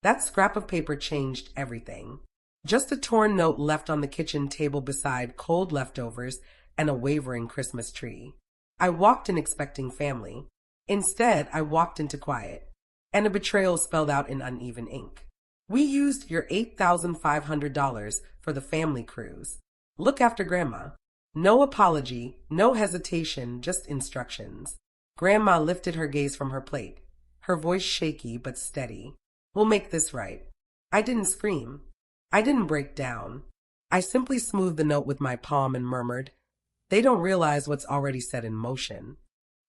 That scrap of paper changed everything. Just a torn note left on the kitchen table beside cold leftovers and a wavering Christmas tree. I walked in expecting family. Instead, I walked into quiet, and a betrayal spelled out in uneven ink. We used your $8,500 for the family cruise. Look after Grandma. No apology, no hesitation, just instructions. Grandma lifted her gaze from her plate, her voice shaky but steady. We'll make this right. I didn't scream. I didn't break down. I simply smoothed the note with my palm and murmured, "They don't realize what's already set in motion."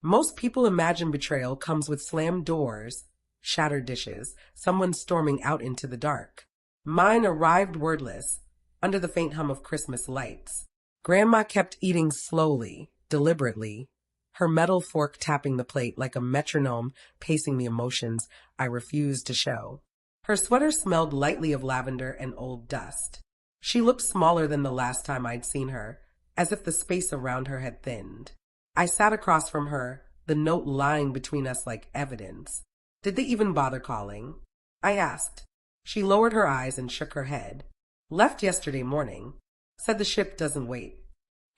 Most people imagine betrayal comes with slammed doors, shattered dishes, someone storming out into the dark. Mine arrived wordless, under the faint hum of Christmas lights. Grandma kept eating slowly, deliberately, her metal fork tapping the plate like a metronome pacing the emotions I refused to show. Her sweater smelled lightly of lavender and old dust. She looked smaller than the last time I'd seen her, as if the space around her had thinned. I sat across from her, the note lying between us like evidence. Did they even bother calling? I asked. She lowered her eyes and shook her head. Left yesterday morning. Said the ship doesn't wait.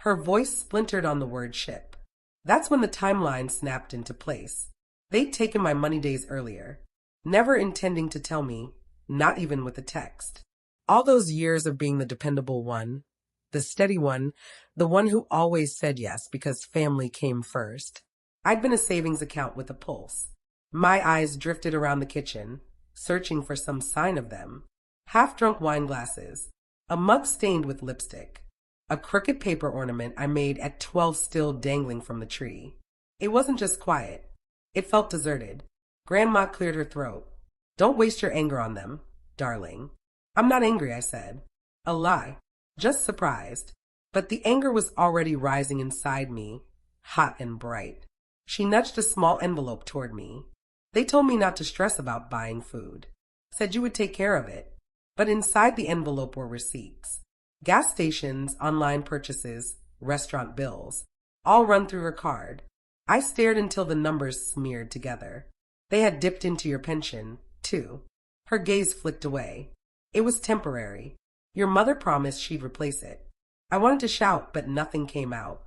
Her voice splintered on the word ship. That's when the timeline snapped into place. They'd taken my money days earlier, never intending to tell me, not even with a text. All those years of being the dependable one, the steady one, the one who always said yes because family came first. I'd been a savings account with a pulse. My eyes drifted around the kitchen, searching for some sign of them. Half-drunk wine glasses, a mug stained with lipstick, a crooked paper ornament I made at 12 still dangling from the tree. It wasn't just quiet. It felt deserted. Grandma cleared her throat. Don't waste your anger on them, darling. I'm not angry, I said. A lie. Just surprised. But the anger was already rising inside me, hot and bright. She nudged a small envelope toward me. They told me not to stress about buying food. Said you would take care of it. But inside the envelope were receipts. Gas stations, online purchases, restaurant bills, all run through her card. I stared until the numbers smeared together. They had dipped into your pension, too. Her gaze flicked away. It was temporary. Your mother promised she'd replace it. I wanted to shout, but nothing came out.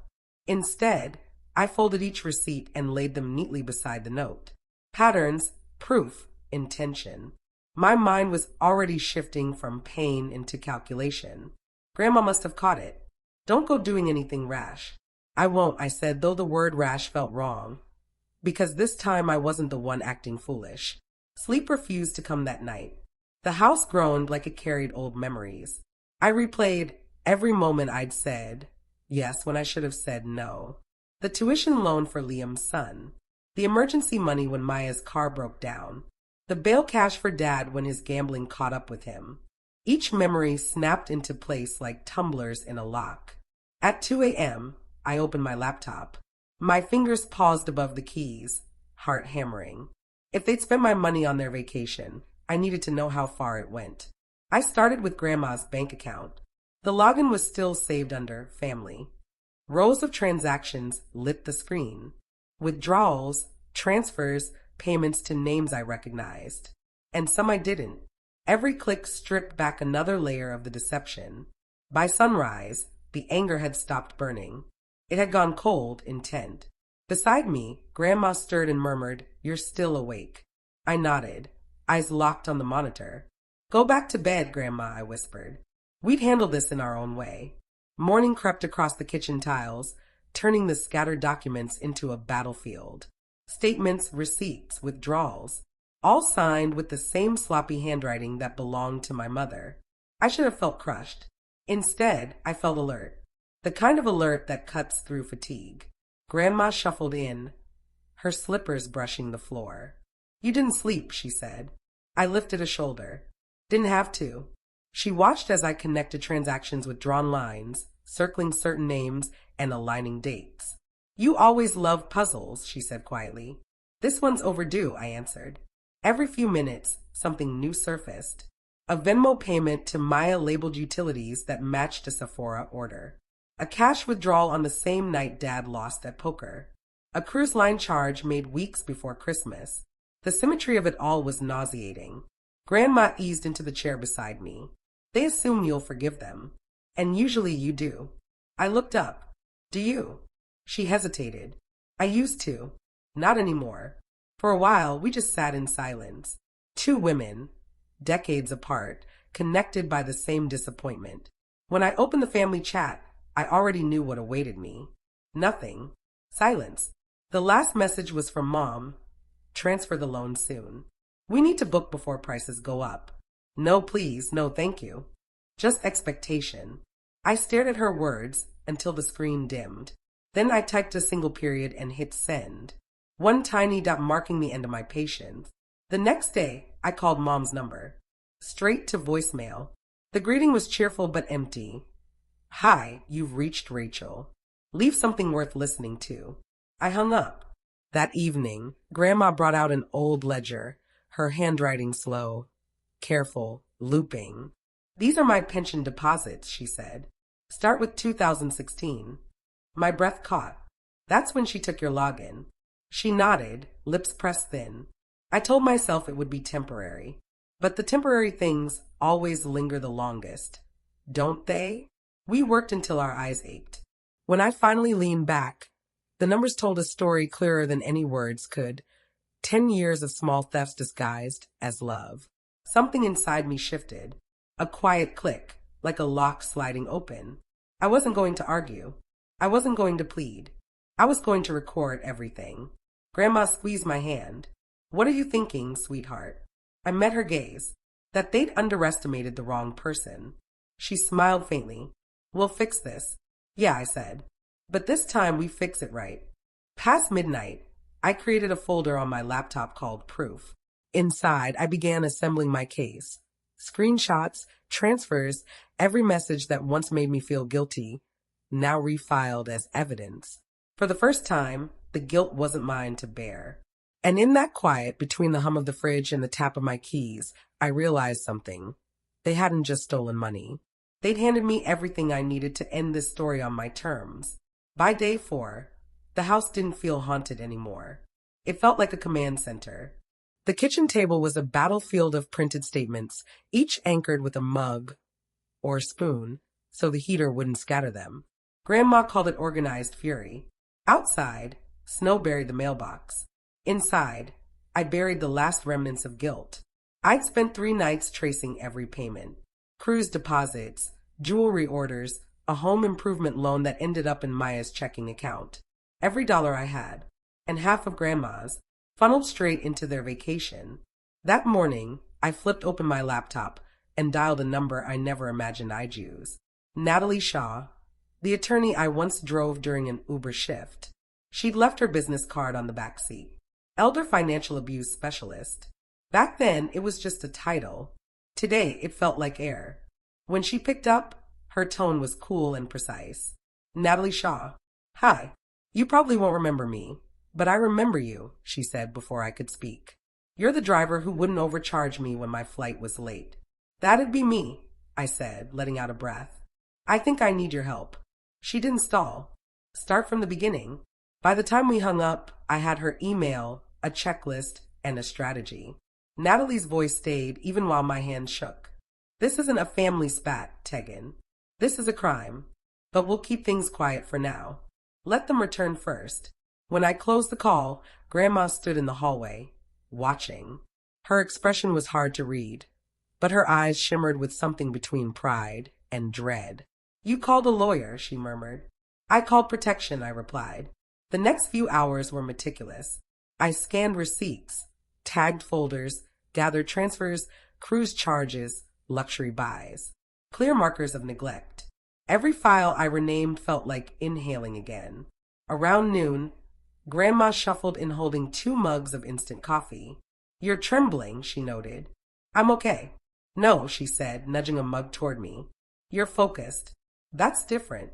Instead, I folded each receipt and laid them neatly beside the note. Patterns, proof, intention. My mind was already shifting from pain into calculation. Grandma must have caught it. Don't go doing anything rash. I won't, I said, though the word rash felt wrong. Because this time I wasn't the one acting foolish. Sleep refused to come that night. The house groaned like it carried old memories. I replayed every moment I'd said yes when I should have said no. The tuition loan for Liam's son. The emergency money when Maya's car broke down. The bail cash for Dad when his gambling caught up with him. Each memory snapped into place like tumblers in a lock. At 2 a.m., I opened my laptop. My fingers paused above the keys, heart hammering. If they'd spent my money on their vacation, I needed to know how far it went. I started with Grandma's bank account. The login was still saved under Family. Rows of transactions lit the screen. Withdrawals, transfers, payments to names I recognized. And some I didn't. Every click stripped back another layer of the deception. By sunrise, the anger had stopped burning. It had gone cold, intent. Beside me, Grandma stirred and murmured, "You're still awake." I nodded, eyes locked on the monitor. "Go back to bed, Grandma," I whispered. We'd handle this in our own way. Morning crept across the kitchen tiles, turning the scattered documents into a battlefield. Statements, receipts, withdrawals, all signed with the same sloppy handwriting that belonged to my mother. I should have felt crushed. Instead, I felt alert. The kind of alert that cuts through fatigue. Grandma shuffled in, her slippers brushing the floor. "You didn't sleep," she said. I lifted a shoulder. "Didn't have to." She watched as I connected transactions with drawn lines, circling certain names and aligning dates. "You always loved puzzles," she said quietly. "This one's overdue," I answered. Every few minutes, something new surfaced. A Venmo payment to Maya labeled utilities that matched a Sephora order. A cash withdrawal on the same night Dad lost at poker. A cruise line charge made weeks before Christmas. The symmetry of it all was nauseating. Grandma eased into the chair beside me. They assume you'll forgive them. And usually you do. I looked up. Do you? She hesitated. I used to. Not anymore. For a while, we just sat in silence. Two women, decades apart, connected by the same disappointment. When I opened the family chat, I already knew what awaited me. Nothing. Silence. The last message was from Mom. Transfer the loan soon. We need to book before prices go up. No, please. No, thank you. Just expectation. I stared at her words until the screen dimmed. Then I typed a single period and hit send. One tiny dot marking the end of my patience. The next day, I called Mom's number. Straight to voicemail. The greeting was cheerful but empty. Hi, you've reached Rachel. Leave something worth listening to. I hung up. That evening, Grandma brought out an old ledger, her handwriting slow, careful, looping. These are my pension deposits, she said. Start with 2016. My breath caught. That's when she took your login. She nodded, lips pressed thin. I told myself it would be temporary. But the temporary things always linger the longest. Don't they? We worked until our eyes ached. When I finally leaned back, the numbers told a story clearer than any words could. 10 years of small thefts disguised as love. Something inside me shifted. A quiet click, like a lock sliding open. I wasn't going to argue. I wasn't going to plead. I was going to record everything. Grandma squeezed my hand. What are you thinking, sweetheart? I met her gaze. That they'd underestimated the wrong person. She smiled faintly. We'll fix this. Yeah, I said. But this time we fix it right. Past midnight, I created a folder on my laptop called Proof. Inside, I began assembling my case. Screenshots, transfers, every message that once made me feel guilty, now refiled as evidence. For the first time, the guilt wasn't mine to bear. And in that quiet, between the hum of the fridge and the tap of my keys, I realized something. They hadn't just stolen money. They'd handed me everything I needed to end this story on my terms. By day 4, the house didn't feel haunted anymore. It felt like a command center. The kitchen table was a battlefield of printed statements, each anchored with a mug or spoon so the heater wouldn't scatter them. Grandma called it organized fury. Outside, snow buried the mailbox. Inside, I buried the last remnants of guilt. I'd spent 3 nights tracing every payment. Cruise deposits, jewelry orders, a home improvement loan that ended up in Maya's checking account. Every dollar I had, and half of Grandma's, funneled straight into their vacation. That morning, I flipped open my laptop and dialed a number I never imagined I'd use. Natalie Shaw, the attorney I once drove during an Uber shift. She'd left her business card on the back seat. Elder Financial Abuse Specialist. Back then, it was just a title. Today, it felt like air. When she picked up, her tone was cool and precise. Natalie Shaw. Hi. You probably won't remember me, but I remember you, she said before I could speak. You're the driver who wouldn't overcharge me when my flight was late. That'd be me, I said, letting out a breath. I think I need your help. She didn't stall. Start from the beginning. By the time we hung up, I had her email, a checklist, and a strategy. Natalie's voice stayed even while my hand shook. This isn't a family spat, Tegan. This is a crime. But we'll keep things quiet for now. Let them return first. When I closed the call, Grandma stood in the hallway, watching. Her expression was hard to read, but her eyes shimmered with something between pride and dread. You called a lawyer, she murmured. I called protection, I replied. The next few hours were meticulous. I scanned receipts, tagged folders, gathered transfers, cruise charges, luxury buys. Clear markers of neglect. Every file I renamed felt like inhaling again. Around noon, Grandma shuffled in holding 2 mugs of instant coffee. You're trembling, she noted. I'm okay. No, she said, nudging a mug toward me. You're focused. That's different.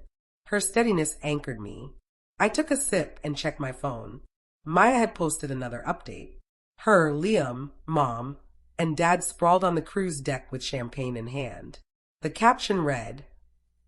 Her steadiness anchored me. I took a sip and checked my phone. Maya had posted another update. Her, Liam, Mom, and Dad sprawled on the cruise deck with champagne in hand. The caption read,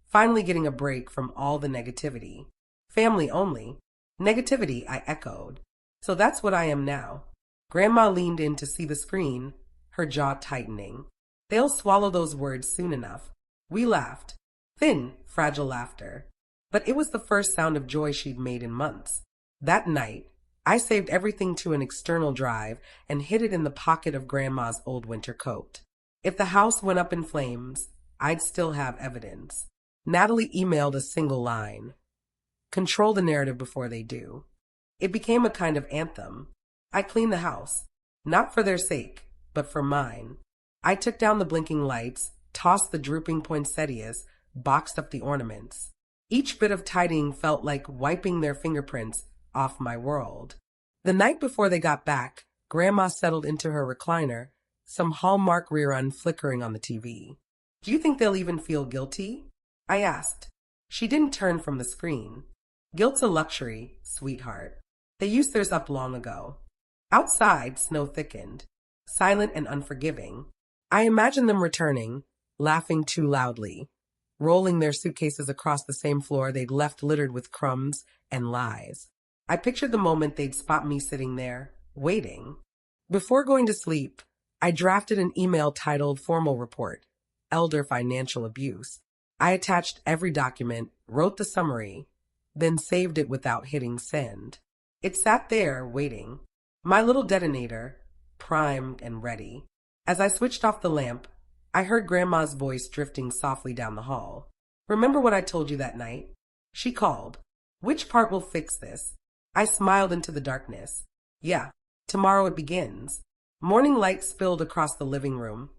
finally getting a break from all the negativity. Family only. Negativity, I echoed. So that's what I am now. Grandma leaned in to see the screen, her jaw tightening. They'll swallow those words soon enough. We laughed. Thin, fragile laughter. But it was the first sound of joy she'd made in months. That night, I saved everything to an external drive and hid it in the pocket of Grandma's old winter coat. If the house went up in flames, I'd still have evidence. Natalie emailed a single line. Control the narrative before they do. It became a kind of anthem. I cleaned the house, not for their sake, but for mine. I took down the blinking lights, tossed the drooping poinsettias, boxed up the ornaments. Each bit of tidying felt like wiping their fingerprints off my world. The night before they got back, Grandma settled into her recliner, some Hallmark rerun flickering on the TV. Do you think they'll even feel guilty? I asked. She didn't turn from the screen. Guilt's a luxury, sweetheart. They used theirs up long ago. Outside, snow thickened, silent and unforgiving. I imagined them returning, laughing too loudly, rolling their suitcases across the same floor they'd left littered with crumbs and lies. I pictured the moment they'd spot me sitting there, waiting. Before going to sleep, I drafted an email titled Formal Report, Elder Financial Abuse. I attached every document, wrote the summary, then saved it without hitting send. It sat there, waiting. My little detonator, primed and ready. As I switched off the lamp, I heard Grandma's voice drifting softly down the hall. Remember what I told you that night? She called. Which part will fix this? I smiled into the darkness. Yeah, tomorrow it begins. Morning light spilled across the living room.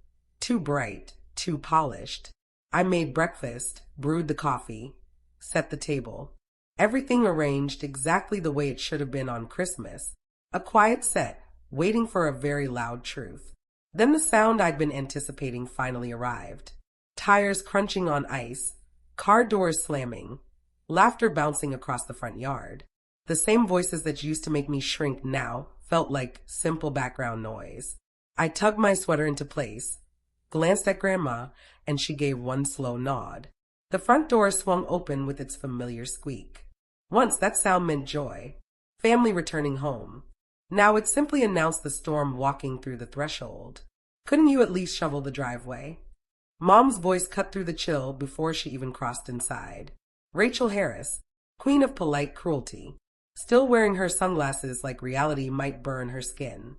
Too bright, too polished. I made breakfast, brewed the coffee, set the table. Everything arranged exactly the way it should have been on Christmas. A quiet set, waiting for a very loud truth. Then the sound I'd been anticipating finally arrived. Tires crunching on ice, car doors slamming, laughter bouncing across the front yard. The same voices that used to make me shrink now felt like simple background noise. I tugged my sweater into place, glanced at Grandma, and she gave one slow nod. The front door swung open with its familiar squeak. Once that sound meant joy, family returning home. Now it simply announced the storm walking through the threshold. Couldn't you at least shovel the driveway? Mom's voice cut through the chill before she even crossed inside. Rachel Harris, queen of polite cruelty, still wearing her sunglasses like reality might burn her skin.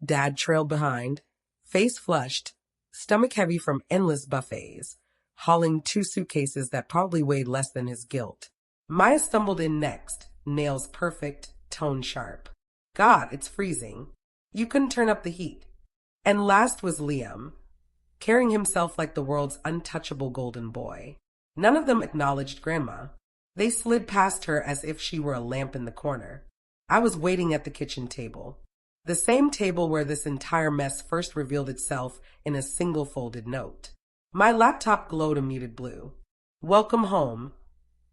Dad trailed behind, face flushed, stomach heavy from endless buffets, hauling 2 suitcases that probably weighed less than his guilt. Maya stumbled in next, nails perfect, tone sharp. God, it's freezing. You couldn't turn up the heat. And last was Liam, carrying himself like the world's untouchable golden boy. None of them acknowledged Grandma. They slid past her as if she were a lamp in the corner. I was waiting at the kitchen table. The same table where this entire mess first revealed itself in a single folded note. My laptop glowed a muted blue. Welcome home,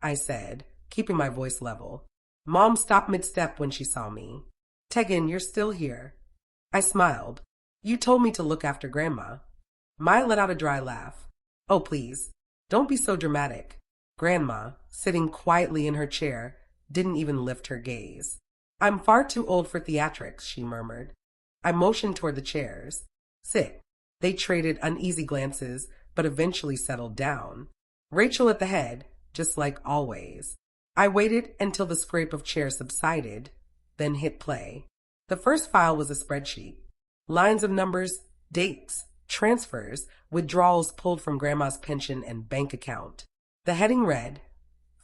I said, keeping my voice level. Mom stopped mid-step when she saw me. Tegan, you're still here. I smiled. You told me to look after Grandma. Maya let out a dry laugh. Oh, please, don't be so dramatic. Grandma, sitting quietly in her chair, didn't even lift her gaze. I'm far too old for theatrics, she murmured. I motioned toward the chairs. Sit. They traded uneasy glances, but eventually settled down. Rachel at the head, just like always. I waited until the scrape of chairs subsided, then hit play. The first file was a spreadsheet. Lines of numbers, dates, transfers, withdrawals pulled from Grandma's pension and bank account. The heading read,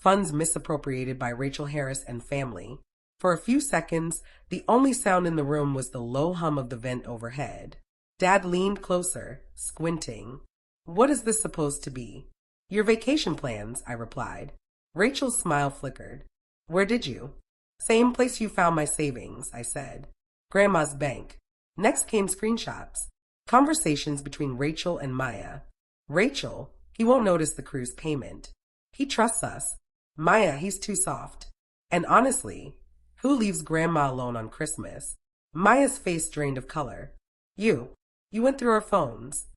Funds misappropriated by Rachel Harris and family. For a few seconds, the only sound in the room was the low hum of the vent overhead. Dad leaned closer, squinting. What is this supposed to be? Your vacation plans, I replied. Rachel's smile flickered. Where did you? Same place you found my savings, I said. Grandma's bank. Next came screenshots. Conversations between Rachel and Maya. Rachel, he won't notice the cruise payment. He trusts us. Maya, he's too soft. And honestly, who leaves Grandma alone on Christmas? Maya's face drained of color. You went through our phones.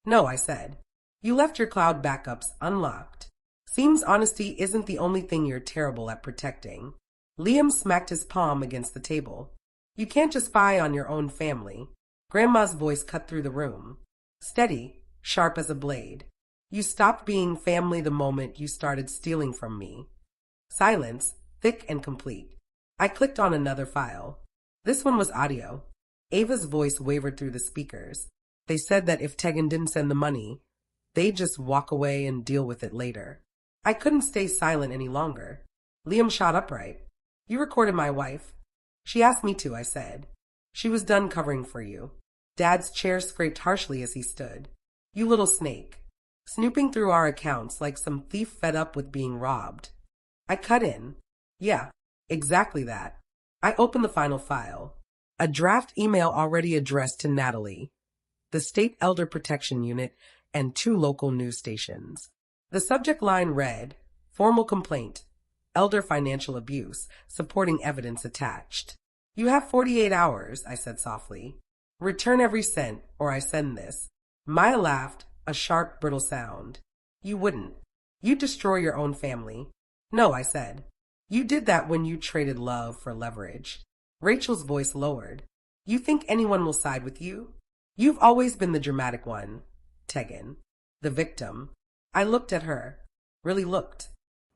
No, I said. You left your cloud backups unlocked. Seems honesty isn't the only thing you're terrible at protecting. Liam smacked his palm against the table. You can't just spy on your own family. Grandma's voice cut through the room. Steady, sharp as a blade. You stopped being family the moment you started stealing from me. Silence, thick and complete. I clicked on another file. This one was audio. Ava's voice wavered through the speakers. They said that if Tegan didn't send the money, they'd just walk away and deal with it later. I couldn't stay silent any longer. Liam shot upright. You recorded my wife. She asked me to, I said. She was done covering for you. Dad's chair scraped harshly as he stood. You little snake. Snooping through our accounts like some thief fed up with being robbed. I cut in. Yeah, exactly that. I opened the final file. A draft email already addressed to Natalie, the State Elder Protection Unit, and 2 local news stations. The subject line read, Formal complaint. Elder financial abuse. Supporting evidence attached. You have 48 hours, I said softly. Return every cent, or I send this. Maya laughed, a sharp, brittle sound. You wouldn't. You'd destroy your own family. No, I said. You did that when you traded love for leverage. Rachel's voice lowered. You think anyone will side with you? You've always been the dramatic one, Tegan. The victim. I looked at her. Really looked.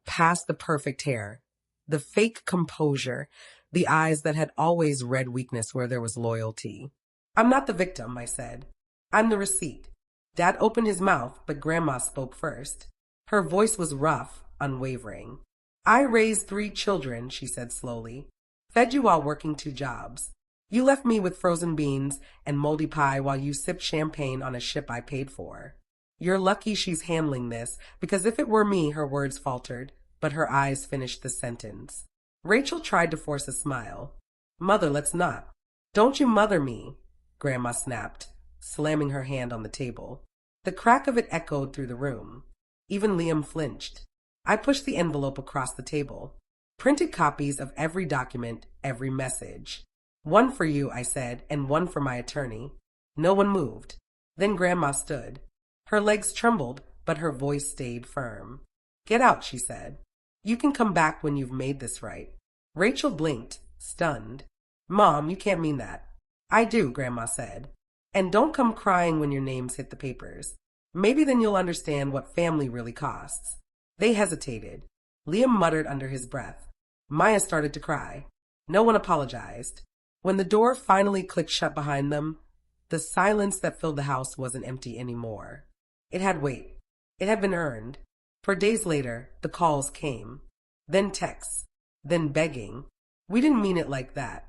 Past the perfect hair. The fake composure. The eyes that had always read weakness where there was loyalty. I'm not the victim, I said. I'm the receipt. Dad opened his mouth, but Grandma spoke first. Her voice was rough, unwavering. I raised 3 children, she said slowly. Fed you while working 2 jobs. You left me with frozen beans and moldy pie while you sipped champagne on a ship I paid for. You're lucky she's handling this, because if it were me, her words faltered, but her eyes finished the sentence. Rachel tried to force a smile. Mother, let's not. Don't you mother me, Grandma snapped, slamming her hand on the table. The crack of it echoed through the room. Even Liam flinched. I pushed the envelope across the table. Printed copies of every document, every message. 1 for you, I said, and 1 for my attorney. No one moved. Then Grandma stood. Her legs trembled, but her voice stayed firm. Get out, she said. You can come back when you've made this right. Rachel blinked, stunned. Mom, you can't mean that. I do, Grandma said. And don't come crying when your names hit the papers. Maybe then you'll understand what family really costs. They hesitated. Liam muttered under his breath. Maya started to cry. No one apologized. When the door finally clicked shut behind them, the silence that filled the house wasn't empty anymore. It had weight. It had been earned. For days later, the calls came. Then texts. Then begging. We didn't mean it like that.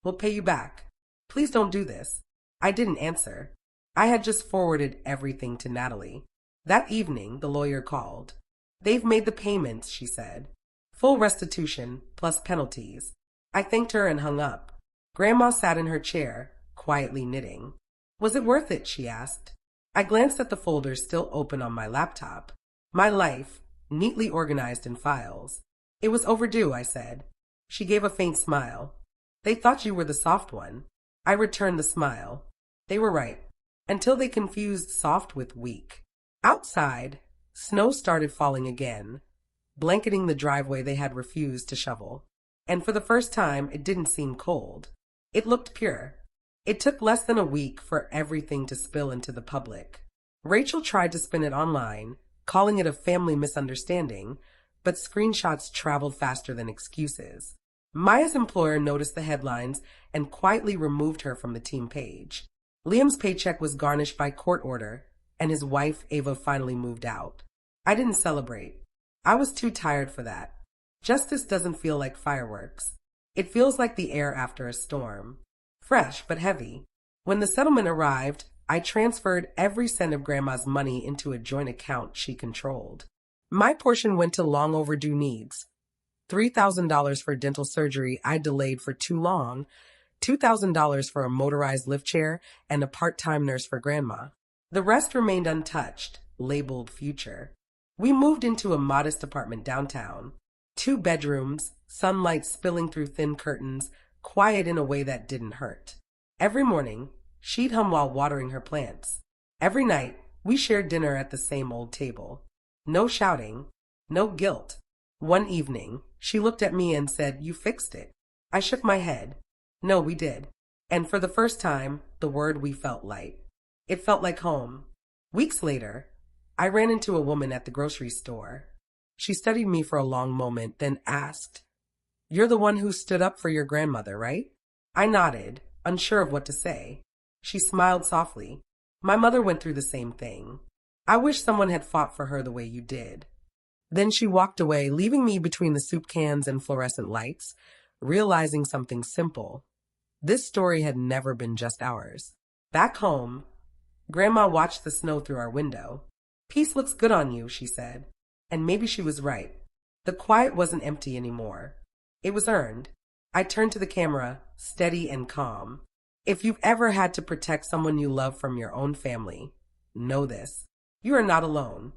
We'll pay you back. Please don't do this. I didn't answer. I had just forwarded everything to Natalie. That evening, the lawyer called. They've made the payments, she said. Full restitution, plus penalties. I thanked her and hung up. Grandma sat in her chair, quietly knitting. Was it worth it, she asked. I glanced at the folders still open on my laptop. My life, neatly organized in files. It was overdue, I said. She gave a faint smile. They thought you were the soft one. I returned the smile. They were right, until they confused soft with weak. Outside, snow started falling again, blanketing the driveway they had refused to shovel. And for the first time, it didn't seem cold. It looked pure. It took less than a week for everything to spill into the public. Rachel tried to spin it online, calling it a family misunderstanding, but screenshots traveled faster than excuses. Maya's employer noticed the headlines and quietly removed her from the team page. Liam's paycheck was garnished by court order, and his wife, Ava, finally moved out. I didn't celebrate. I was too tired for that. Justice doesn't feel like fireworks. It feels like the air after a storm. Fresh, but heavy. When the settlement arrived, I transferred every cent of Grandma's money into a joint account she controlled. My portion went to long overdue needs. $3,000 for dental surgery I delayed for too long, $2,000 for a motorized lift chair, and a part-time nurse for Grandma. The rest remained untouched, labeled future. We moved into a modest apartment downtown. 2 bedrooms, sunlight spilling through thin curtains, quiet in a way that didn't hurt. Every morning, she'd hum while watering her plants. Every night, we shared dinner at the same old table. No shouting, no guilt. One evening, she looked at me and said, "You fixed it." I shook my head. No, we did. And for the first time, the word we felt light. It felt like home. Weeks later, I ran into a woman at the grocery store. She studied me for a long moment, then asked, "You're the one who stood up for your grandmother, right?" I nodded, unsure of what to say. She smiled softly. "My mother went through the same thing. I wish someone had fought for her the way you did." Then she walked away, leaving me between the soup cans and fluorescent lights, realizing something simple. This story had never been just ours. Back home, Grandma watched the snow through our window. "Peace looks good on you," she said. And maybe she was right. The quiet wasn't empty anymore. It was earned. I turned to the camera, steady and calm. If you've ever had to protect someone you love from your own family, know this. You are not alone.